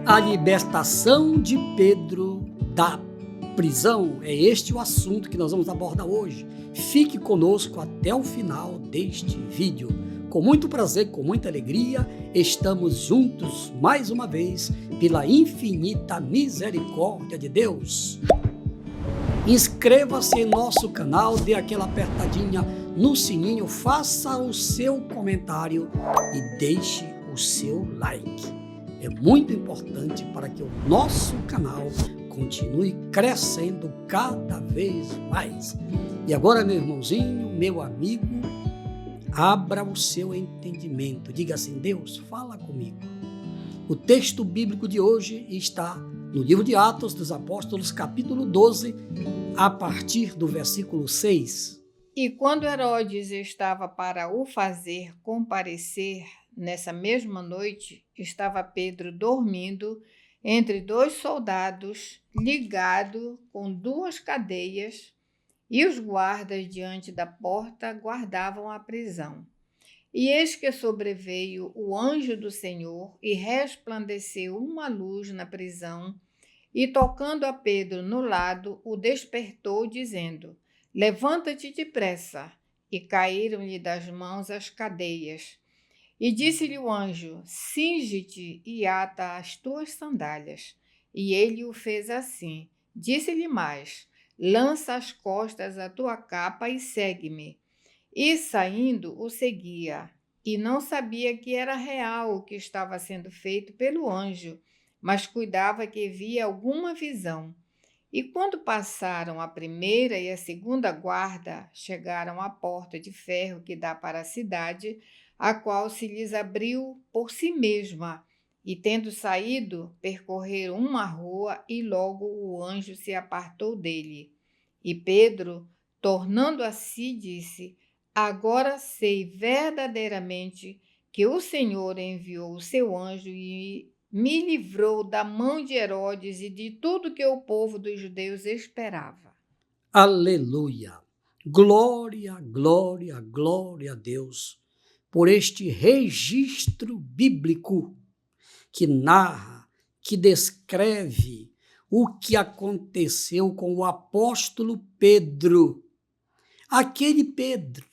A libertação de Pedro da prisão. É este o assunto que nós vamos abordar hoje. Fique conosco até o final deste vídeo. Com muito prazer, com muita alegria, estamos juntos mais uma vez pela infinita misericórdia de Deus. Inscreva-se em nosso canal, dê aquela apertadinha no sininho, faça o seu comentário e deixe o seu like. É muito importante para que o nosso canal continue crescendo cada vez mais. E agora, meu irmãozinho, meu amigo, abra o seu entendimento. Diga assim: Deus, fala comigo. O texto bíblico de hoje está no livro de Atos dos Apóstolos, capítulo 12, a partir do versículo 6. E quando Herodes estava para o fazer comparecer, nessa mesma noite, estava Pedro dormindo entre dois soldados, ligado com duas cadeias, e os guardas diante da porta guardavam a prisão. E eis que sobreveio o anjo do Senhor e resplandeceu uma luz na prisão, e tocando a Pedro no lado, o despertou, dizendo: Levanta-te depressa. E caíram-lhe das mãos as cadeias. E disse-lhe o anjo: Cinge-te e ata as tuas sandálias. E ele o fez assim. Disse-lhe mais: Lança às costas a tua capa e segue-me. E saindo o seguia, e não sabia que era real o que estava sendo feito pelo anjo, mas cuidava que via alguma visão. E quando passaram a primeira e a segunda guarda, chegaram à porta de ferro que dá para a cidade, a qual se lhes abriu por si mesma, e tendo saído, percorreram uma rua, e logo o anjo se apartou dele. E Pedro, tornando a si, disse: Agora sei verdadeiramente que o Senhor enviou o seu anjo e me livrou da mão de Herodes e de tudo que o povo dos judeus esperava. Aleluia! Glória, glória, glória a Deus por este registro bíblico que narra, que descreve o que aconteceu com o apóstolo Pedro. Aquele Pedro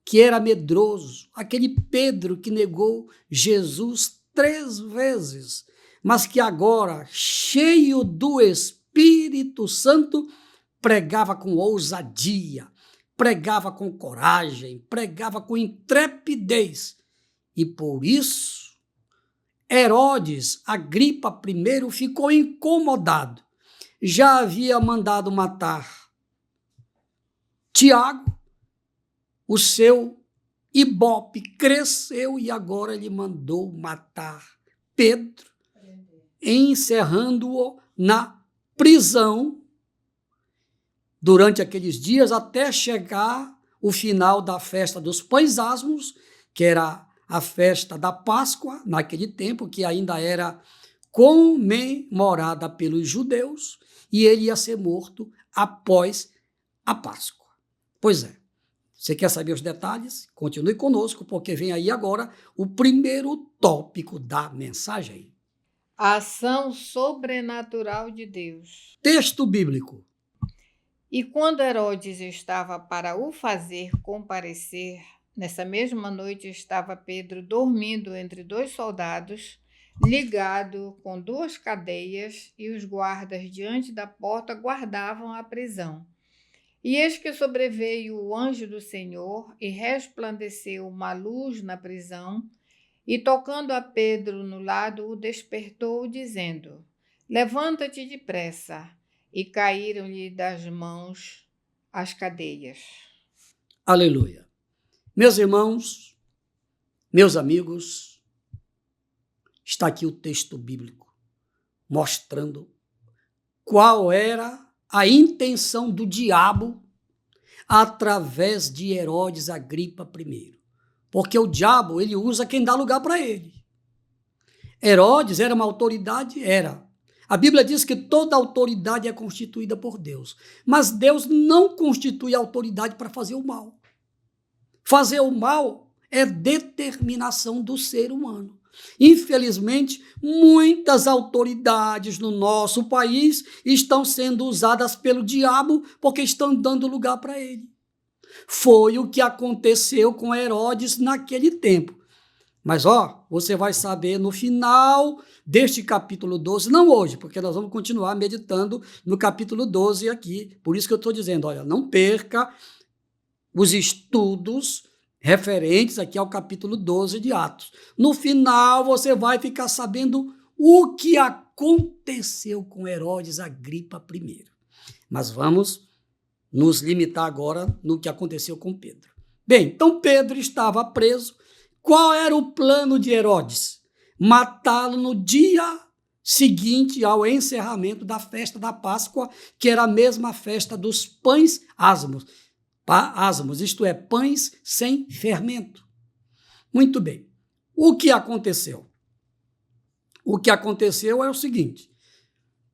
que era medroso, aquele Pedro que negou Jesus 3 vezes, mas que agora, cheio do Espírito Santo, pregava com ousadia, pregava com coragem, pregava com intrepidez. E por isso, Herodes Agripa I ficou incomodado. Já havia mandado matar Tiago, o seu ibope cresceu e agora ele mandou matar Pedro, encerrando-o na prisão durante aqueles dias até chegar o final da festa dos pães asmos, que era a festa da Páscoa, naquele tempo, que ainda era comemorada pelos judeus, e ele ia ser morto após a Páscoa. Pois é. Você quer saber os detalhes? Continue conosco, porque vem aí agora o primeiro tópico da mensagem. A ação sobrenatural de Deus. Texto bíblico. E quando Herodes estava para o fazer comparecer, nessa mesma noite estava Pedro dormindo entre dois soldados, ligado com duas cadeias, e os guardas diante da porta guardavam a prisão. E eis que sobreveio o anjo do Senhor e resplandeceu uma luz na prisão, e tocando a Pedro no lado, o despertou, dizendo: Levanta-te depressa. E caíram-lhe das mãos as cadeias. Aleluia. Meus irmãos, meus amigos, está aqui o texto bíblico mostrando qual era a intenção do diabo através de Herodes Agripa I. Porque o diabo, ele usa quem dá lugar para ele. Herodes era uma autoridade? Era. A Bíblia diz que toda autoridade é constituída por Deus. Mas Deus não constitui autoridade para fazer o mal. Fazer o mal é determinação do ser humano. Infelizmente, muitas autoridades no nosso país estão sendo usadas pelo diabo porque estão dando lugar para ele. Foi o que aconteceu com Herodes naquele tempo. Mas, você vai saber no final deste capítulo 12, não hoje, porque nós vamos continuar meditando no capítulo 12 aqui. Por isso que eu estou dizendo, olha, não perca os estudos referentes aqui ao capítulo 12 de Atos. No final, você vai ficar sabendo o que aconteceu com Herodes Agripa I. Mas vamos nos limitar agora no que aconteceu com Pedro. Bem, então Pedro estava preso. Qual era o plano de Herodes? Matá-lo no dia seguinte ao encerramento da festa da Páscoa, que era a mesma festa dos pães asmos. Asmos, isto é, pães sem fermento. Muito bem. O que aconteceu? O que aconteceu é o seguinte.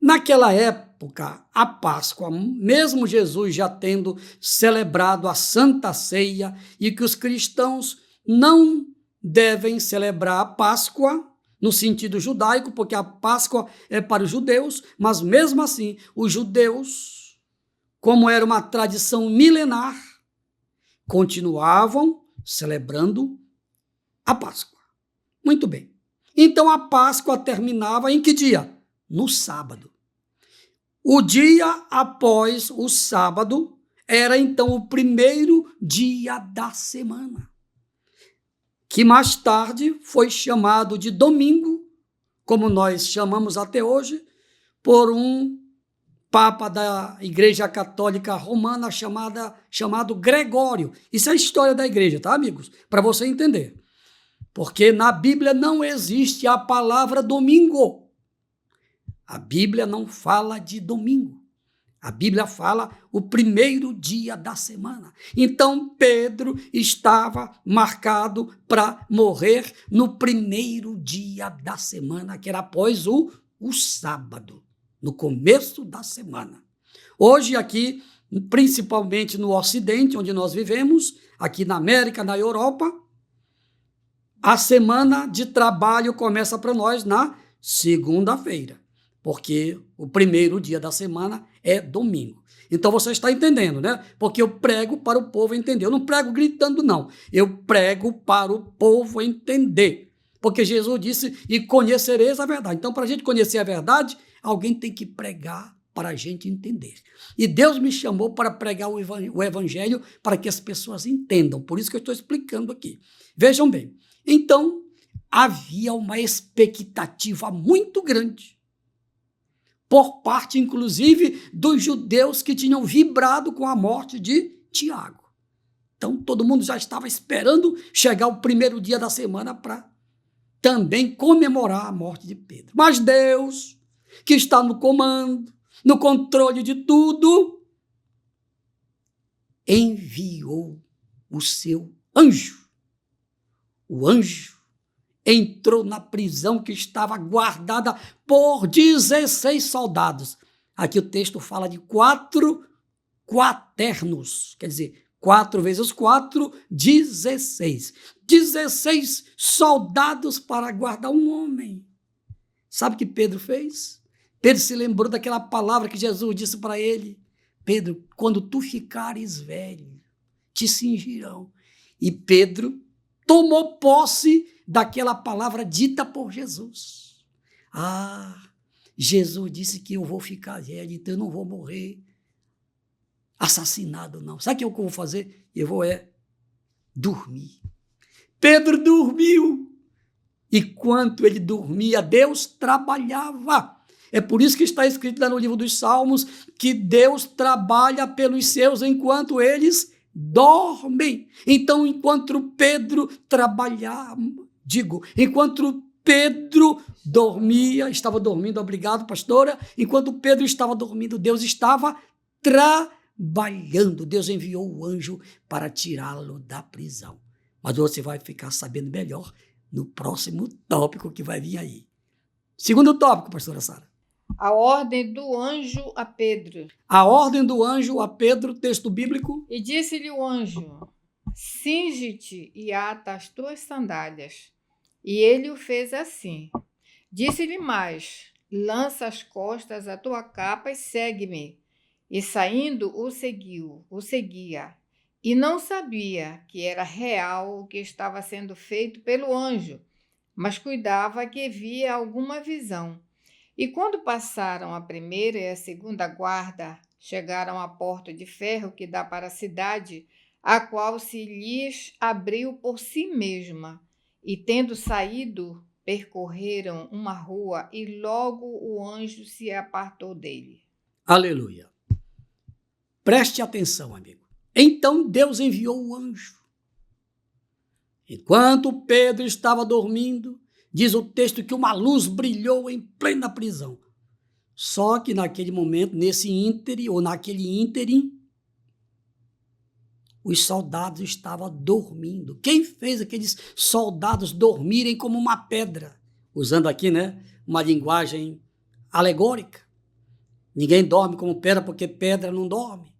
Naquela época, a Páscoa, mesmo Jesus já tendo celebrado a Santa Ceia e que os cristãos não devem celebrar a Páscoa no sentido judaico, porque a Páscoa é para os judeus, mas mesmo assim, os judeus, como era uma tradição milenar, continuavam celebrando a Páscoa. Muito bem. Então a Páscoa terminava em que dia? No sábado. O dia após o sábado era então o primeiro dia da semana, que mais tarde foi chamado de domingo, como nós chamamos até hoje, por um papa da Igreja Católica Romana chamado Gregório. Isso é a história da igreja, tá, amigos? Para você entender. Porque na Bíblia não existe a palavra domingo. A Bíblia não fala de domingo. A Bíblia fala o primeiro dia da semana. Então, Pedro estava marcado para morrer no primeiro dia da semana, que era após o sábado, no começo da semana. Hoje aqui, principalmente no Ocidente, onde nós vivemos, aqui na América, na Europa, a semana de trabalho começa para nós na segunda-feira, porque o primeiro dia da semana é domingo. Então você está entendendo, né? Porque eu prego para o povo entender. Eu não prego gritando, não. Eu prego para o povo entender. Porque Jesus disse, e conhecereis a verdade. Então, para a gente conhecer a verdade, alguém tem que pregar para a gente entender. E Deus me chamou para pregar o evangelho para que as pessoas entendam. Por isso que eu estou explicando aqui. Vejam bem. Então, havia uma expectativa muito grande por parte, inclusive, dos judeus que tinham vibrado com a morte de Tiago. Então, todo mundo já estava esperando chegar o primeiro dia da semana para também comemorar a morte de Pedro. Mas Deus, que está no comando, no controle de tudo, enviou o seu anjo. O anjo entrou na prisão que estava guardada por 16 soldados. Aqui o texto fala de 4 quaternos, quer dizer, 4 vezes 4, 16. 16 soldados para guardar um homem. Sabe o que Pedro fez? Pedro se lembrou daquela palavra que Jesus disse para ele. Pedro, quando tu ficares velho, te cingirão. E Pedro tomou posse daquela palavra dita por Jesus. Jesus disse que eu vou ficar velho, então eu não vou morrer assassinado, não. Sabe o que eu vou fazer? Eu vou dormir. Pedro dormiu. E enquanto ele dormia, Deus trabalhava. É por isso que está escrito lá no livro dos Salmos que Deus trabalha pelos seus enquanto eles dormem. Então, enquanto Pedro trabalhava, enquanto Pedro dormia, estava dormindo, obrigado, pastora, enquanto Pedro estava dormindo, Deus estava trabalhando. Deus enviou o anjo para tirá-lo da prisão. Mas você vai ficar sabendo melhor no próximo tópico que vai vir aí. Segundo tópico, pastora Sara. A ordem do anjo a Pedro. A ordem do anjo a Pedro, texto bíblico. E disse-lhe o anjo, cinge-te e ata as tuas sandálias. E ele o fez assim. Disse-lhe mais: lança as costas a tua capa e segue-me. E saindo o seguia. E não sabia que era real o que estava sendo feito pelo anjo, mas cuidava que via alguma visão. E quando passaram a primeira e a segunda guarda, chegaram à porta de ferro que dá para a cidade, a qual se lhes abriu por si mesma. E tendo saído, percorreram uma rua e logo o anjo se apartou dele. Aleluia. Preste atenção, amigo. Então Deus enviou o anjo. Enquanto Pedro estava dormindo, diz o texto que uma luz brilhou em plena prisão. Só que naquele momento, nesse ínterim, ou naquele ínterim, os soldados estavam dormindo. Quem fez aqueles soldados dormirem como uma pedra? Usando aqui, uma linguagem alegórica. Ninguém dorme como pedra porque pedra não dorme.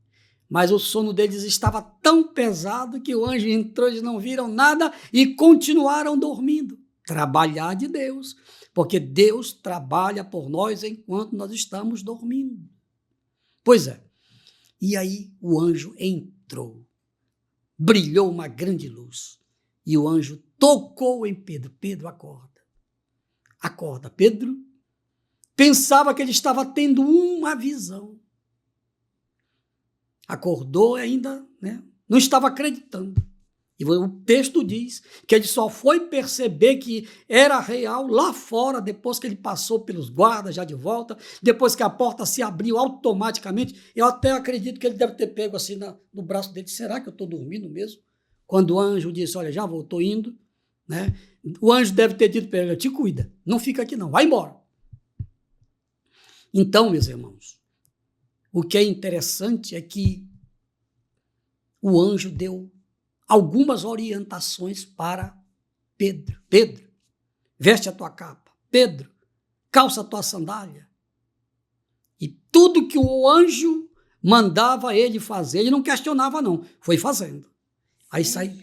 Mas o sono deles estava tão pesado que o anjo entrou, eles não viram nada e continuaram dormindo. Trabalhar de Deus, porque Deus trabalha por nós enquanto nós estamos dormindo. Pois é. E aí o anjo entrou. Brilhou uma grande luz. E o anjo tocou em Pedro. Pedro, acorda. Acorda. Pedro pensava que ele estava tendo uma visão. Acordou ainda, não estava acreditando. E o texto diz que ele só foi perceber que era real lá fora, depois que ele passou pelos guardas já de volta, depois que a porta se abriu automaticamente. Eu até acredito que ele deve ter pego assim no braço dele. Será que eu estou dormindo mesmo? Quando o anjo disse, olha, já vou, estou indo. O anjo deve ter dito para ele, te cuida, não fica aqui não, vai embora. Então, meus irmãos, o que é interessante é que o anjo deu algumas orientações para Pedro. Pedro, veste a tua capa. Pedro, calça a tua sandália. E tudo que o anjo mandava ele fazer, ele não questionava não, foi fazendo. Aí sai,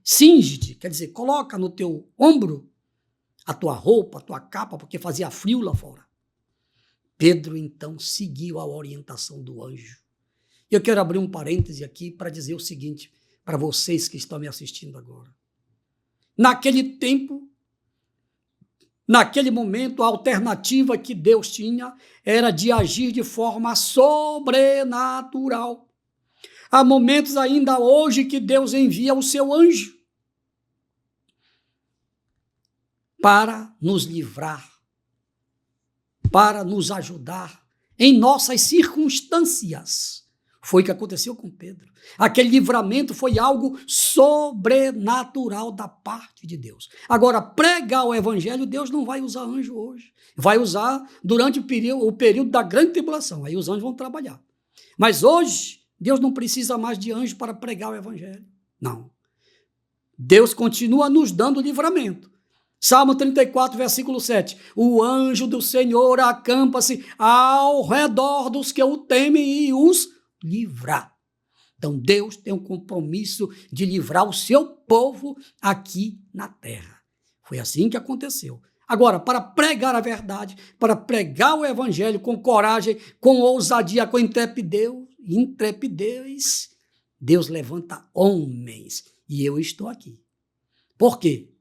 cinge-te, quer dizer, coloca no teu ombro a tua roupa, a tua capa, porque fazia frio lá fora. Pedro, então, seguiu a orientação do anjo. Eu quero abrir um parêntese aqui para dizer o seguinte para vocês que estão me assistindo agora. Naquele tempo, naquele momento, a alternativa que Deus tinha era de agir de forma sobrenatural. Há momentos ainda hoje que Deus envia o seu anjo para nos livrar, para nos ajudar em nossas circunstâncias. Foi o que aconteceu com Pedro. Aquele livramento foi algo sobrenatural da parte de Deus. Agora, pregar o evangelho, Deus não vai usar anjo hoje. Vai usar durante o período da grande tribulação. Aí os anjos vão trabalhar. Mas hoje, Deus não precisa mais de anjo para pregar o evangelho. Não. Deus continua nos dando livramento. Salmo 34, versículo 7. O anjo do Senhor acampa-se ao redor dos que o temem e os livrar. Então, Deus tem um compromisso de livrar o seu povo aqui na terra. Foi assim que aconteceu. Agora, para pregar a verdade, para pregar o evangelho com coragem, com ousadia, com intrepidez, Deus levanta homens. E eu estou aqui. Por quê?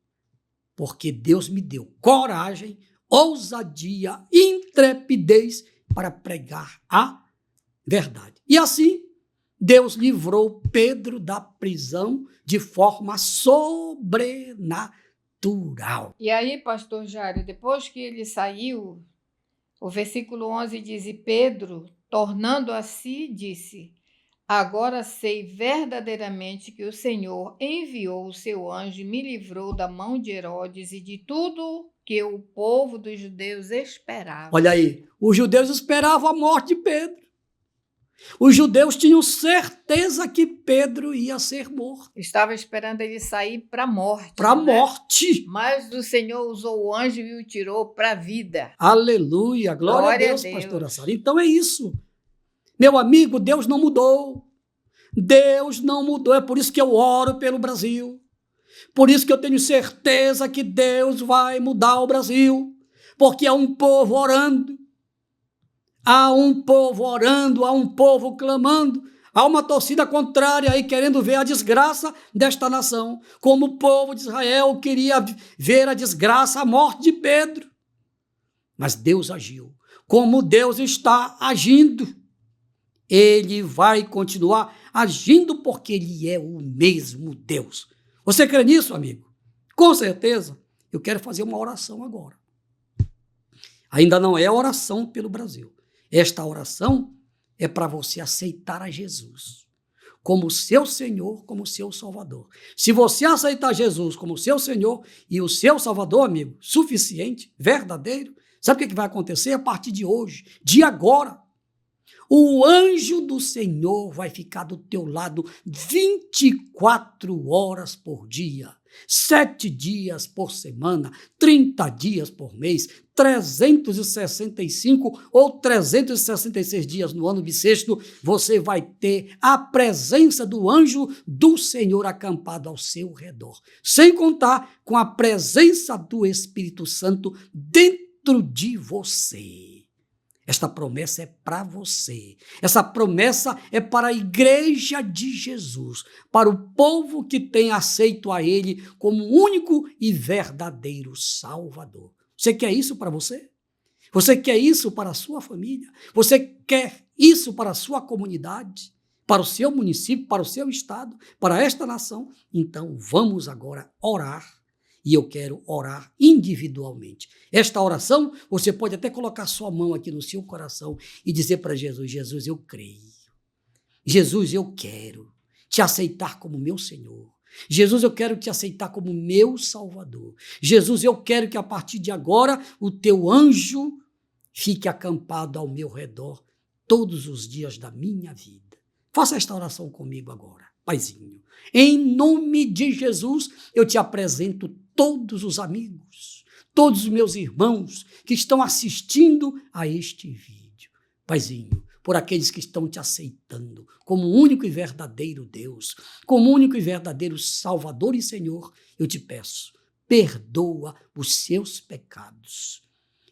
Porque Deus me deu coragem, ousadia, intrepidez para pregar a verdade. E assim, Deus livrou Pedro da prisão de forma sobrenatural. E aí, pastor Jário, depois que ele saiu, o versículo 11 diz, e Pedro, tornando a si, disse, agora sei verdadeiramente que o Senhor enviou o seu anjo e me livrou da mão de Herodes e de tudo que o povo dos judeus esperava. Olha aí, os judeus esperavam a morte de Pedro. Os judeus tinham certeza que Pedro ia ser morto. Estava esperando ele sair para a morte. Para a morte. Mas o Senhor usou o anjo e o tirou para a vida. Aleluia, glória a Deus, pastora Sara. Então é isso. Meu amigo, Deus não mudou. Deus não mudou. É por isso que eu oro pelo Brasil. Por isso que eu tenho certeza que Deus vai mudar o Brasil, porque há um povo orando, há um povo orando, há um povo clamando, há uma torcida contrária aí querendo ver a desgraça desta nação, como o povo de Israel queria ver a desgraça, a morte de Pedro. Mas Deus agiu. Como Deus está agindo, Ele vai continuar agindo porque Ele é o mesmo Deus. Você crê nisso, amigo? Com certeza. Eu quero fazer uma oração agora. Ainda não é oração pelo Brasil. Esta oração é para você aceitar a Jesus como seu Senhor, como seu Salvador. Se você aceitar Jesus como seu Senhor e o seu Salvador, amigo, suficiente, verdadeiro, sabe o que vai acontecer a partir de hoje, de agora? O anjo do Senhor vai ficar do teu lado 24 horas por dia, 7 dias por semana, 30 dias por mês, 365 ou 366 dias no ano bissexto, você vai ter a presença do anjo do Senhor acampado ao seu redor, sem contar com a presença do Espírito Santo dentro de você. Esta promessa é para você. Essa promessa é para a igreja de Jesus, para o povo que tem aceito a Ele como único e verdadeiro Salvador. Você quer isso para você? Você quer isso para a sua família? Você quer isso para a sua comunidade? Para o seu município, para o seu estado, para esta nação? Então vamos agora orar. E eu quero orar individualmente. Esta oração, você pode até colocar sua mão aqui no seu coração e dizer para Jesus: Jesus, eu creio. Jesus, eu quero te aceitar como meu Senhor. Jesus, eu quero te aceitar como meu Salvador. Jesus, eu quero que a partir de agora o teu anjo fique acampado ao meu redor todos os dias da minha vida. Faça esta oração comigo agora. Paizinho, em nome de Jesus, eu te apresento todos os amigos, todos os meus irmãos que estão assistindo a este vídeo. Paizinho, por aqueles que estão te aceitando como único e verdadeiro Deus, como único e verdadeiro Salvador e Senhor, eu te peço, perdoa os seus pecados.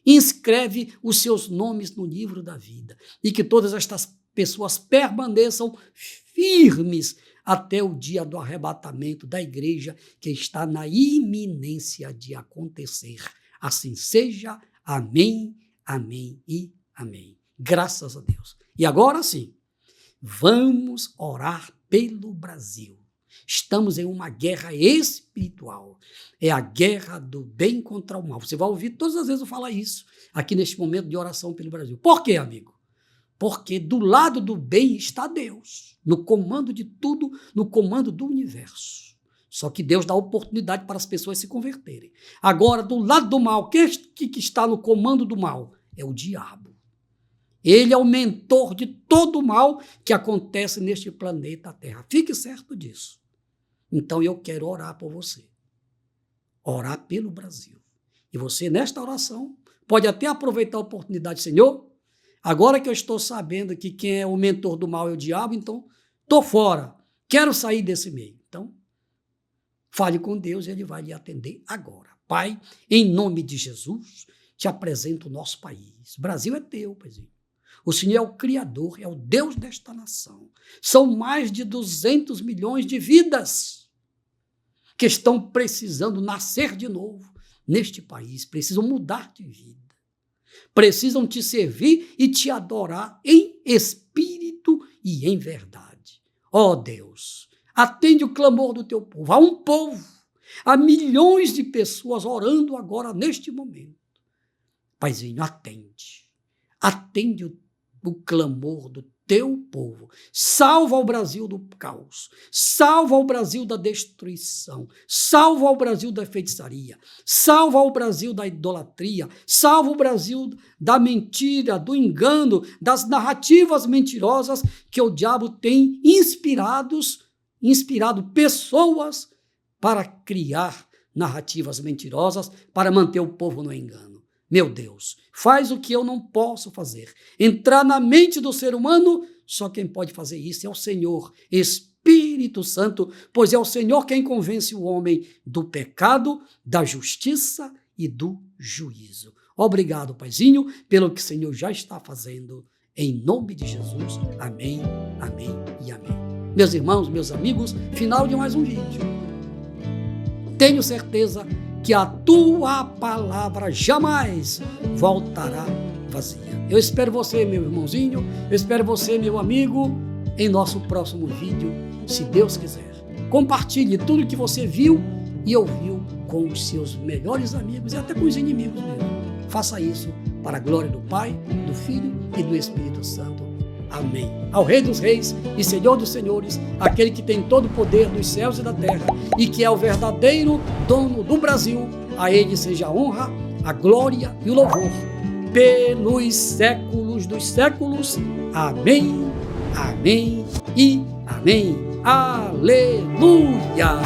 Inscreve os seus nomes no livro da vida e que todas estas pessoas permaneçam firmes até o dia do arrebatamento da igreja que está na iminência de acontecer. Assim seja. Amém, amém e amém. Graças a Deus. E agora sim, vamos orar pelo Brasil. Estamos em uma guerra espiritual. É a guerra do bem contra o mal. Você vai ouvir todas as vezes eu falar isso aqui neste momento de oração pelo Brasil. Por quê, amigo? Porque do lado do bem está Deus, no comando de tudo, no comando do universo. Só que Deus dá oportunidade para as pessoas se converterem. Agora, do lado do mal, quem que está no comando do mal? É o diabo. Ele é o mentor de todo o mal que acontece neste planeta Terra. Fique certo disso. Então, eu quero orar por você. Orar pelo Brasil. E você, nesta oração, pode até aproveitar a oportunidade, Senhor. Agora que eu estou sabendo que quem é o mentor do mal é o diabo, então estou fora, quero sair desse meio. Então, fale com Deus e Ele vai lhe atender agora. Pai, em nome de Jesus, te apresento o nosso país. O Brasil é teu, Paizinho. O Senhor é o Criador, é o Deus desta nação. São mais de 200 milhões de vidas que estão precisando nascer de novo neste país, precisam mudar de vida. Precisam te servir e te adorar em espírito e em verdade. Ó Deus, atende o clamor do teu povo. Há um povo, há milhões de pessoas orando agora neste momento. Paizinho, atende o clamor do teu povo. Salva o Brasil do caos, salva o Brasil da destruição, salva o Brasil da feitiçaria, salva o Brasil da idolatria, salva o Brasil da mentira, do engano, das narrativas mentirosas que o diabo tem inspirado pessoas para criar narrativas mentirosas, para manter o povo no engano. Meu Deus, faz o que eu não posso fazer. Entrar na mente do ser humano, só quem pode fazer isso é o Senhor, Espírito Espírito Santo, pois é o Senhor quem convence o homem do pecado, da justiça e do juízo. Obrigado, Paizinho, pelo que o Senhor já está fazendo. Em nome de Jesus. Amém, amém e amém. Meus irmãos, meus amigos, final de mais um vídeo. Tenho certeza que a tua palavra jamais voltará vazia. Eu espero você, meu irmãozinho, eu espero você, meu amigo, em nosso próximo vídeo, se Deus quiser. Compartilhe tudo que você viu e ouviu com os seus melhores amigos e até com os inimigos mesmo. Faça isso para a glória do Pai, do Filho e do Espírito Santo. Amém. Ao Rei dos Reis e Senhor dos Senhores, aquele que tem todo o poder dos céus e da terra e que é o verdadeiro dono do Brasil, a ele seja a honra, a glória e o louvor pelos séculos dos séculos. Amém, amém e amém. Aleluia!